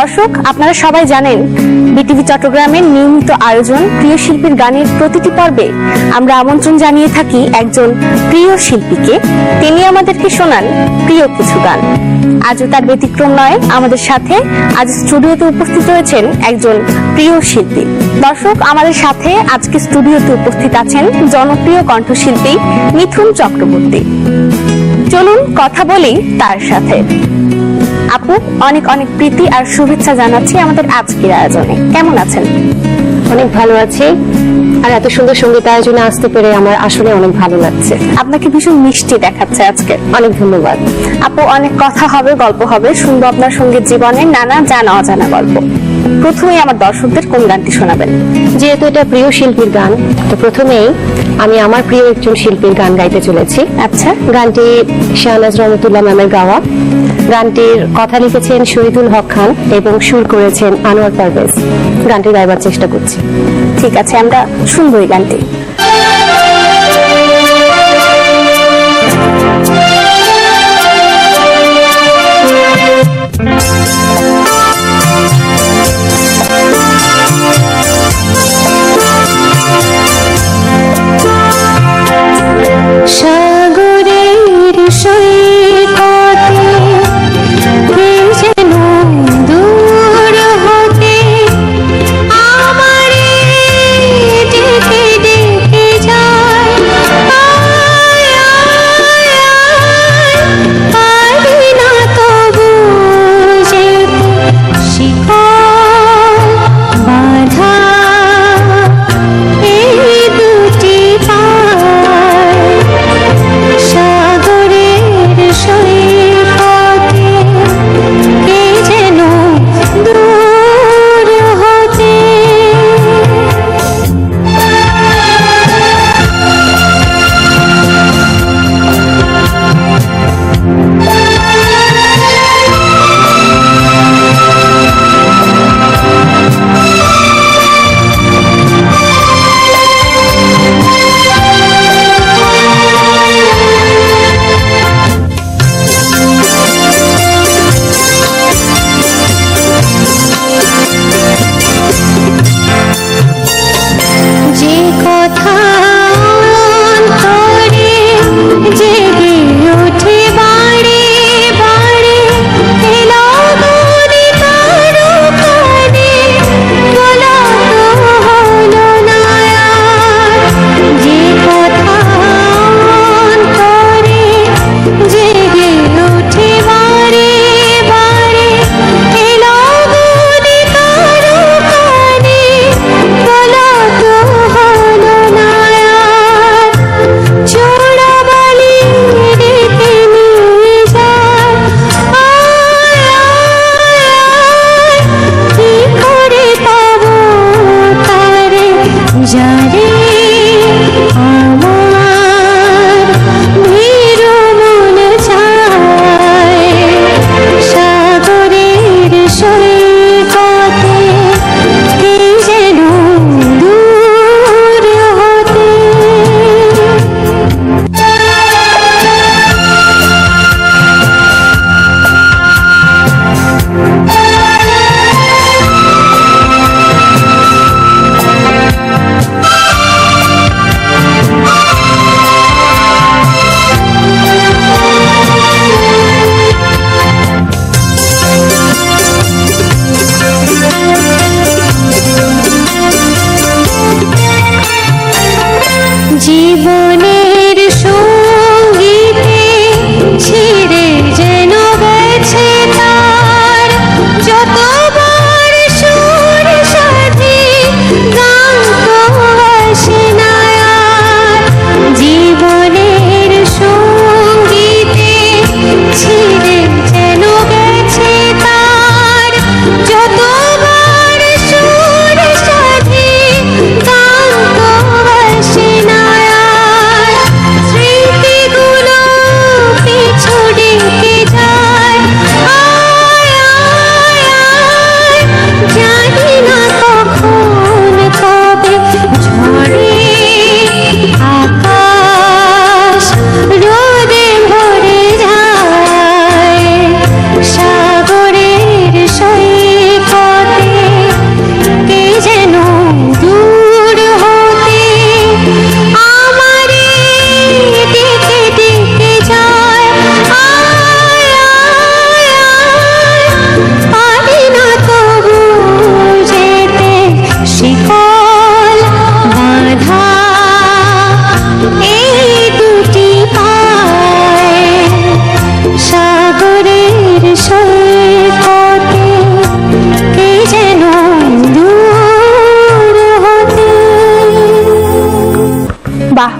দর্শক, আপনারা সবাই জানেন বিটিভি চট্টগ্রামের নিয়মিত আয়োজন প্রিয় শিল্পীর গানের প্রতিটি পর্বে আমরা আমন্ত্রণ জানিয়ে থাকি একজন প্রিয় শিল্পীকে। তিনি আমাদেরকে শোনান প্রিয় কিছু গান। আজও তার ব্যতিক্রম নয়, আমাদের সাথে আজ স্টুডিওতে উপস্থিত রয়েছেন একজন প্রিয় শিল্পী। দর্শক, আমাদের সাথে আজকে স্টুডিওতে উপস্থিত আছেন জনপ্রিয় কণ্ঠশিল্পী মিথুন চক্রবর্তী। চলুন কথা বলি তার সাথে। আপু, অনেক অনেক প্রীতি আর শুভেচ্ছা জানাচ্ছি আমাদের আজকের আয়োজনে। কেমন আছেন? অনেক ভালো আছি, আর এত সুন্দর সঙ্গীত আয়োজনে আসতে পেরে আমার আসলে অনেক ভালো লাগছে। আপনাকে ভীষণ মিষ্টি দেখাচ্ছে আজকে। অনেক ধন্যবাদ আপু। অনেক কথা হবে, গল্প হবে, শুনবো আপনার সঙ্গীত জীবনের নানা জানা অজানা গল্প। প্রথমেই আমার দর্শকদের কোন গানটি শোনাবেন? যেহেতু এটা প্রিয় শিল্পীর গান, তো প্রথমেই আমি আমার প্রিয় একজন শিল্পীর গান গাইতে চলেছি। আচ্ছা। গানটি শাহনাজ রহমতুল্লাহ ম্যামের গাওয়া। গানটির কথা লিখেছেন শহীদুল হক খান এবং সুর করেছেন আনোয়ার পারভেজ। গানটি গাইবার চেষ্টা করছি। ঠিক আছে, আমরা শুনবো এই গানটি। সাগরের সৈকতে যেন দূর হতে আমারে ডেকে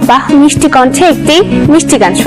বাহ, মিষ্টি কণ্ঠে একটি মিষ্টি গান শুনবো।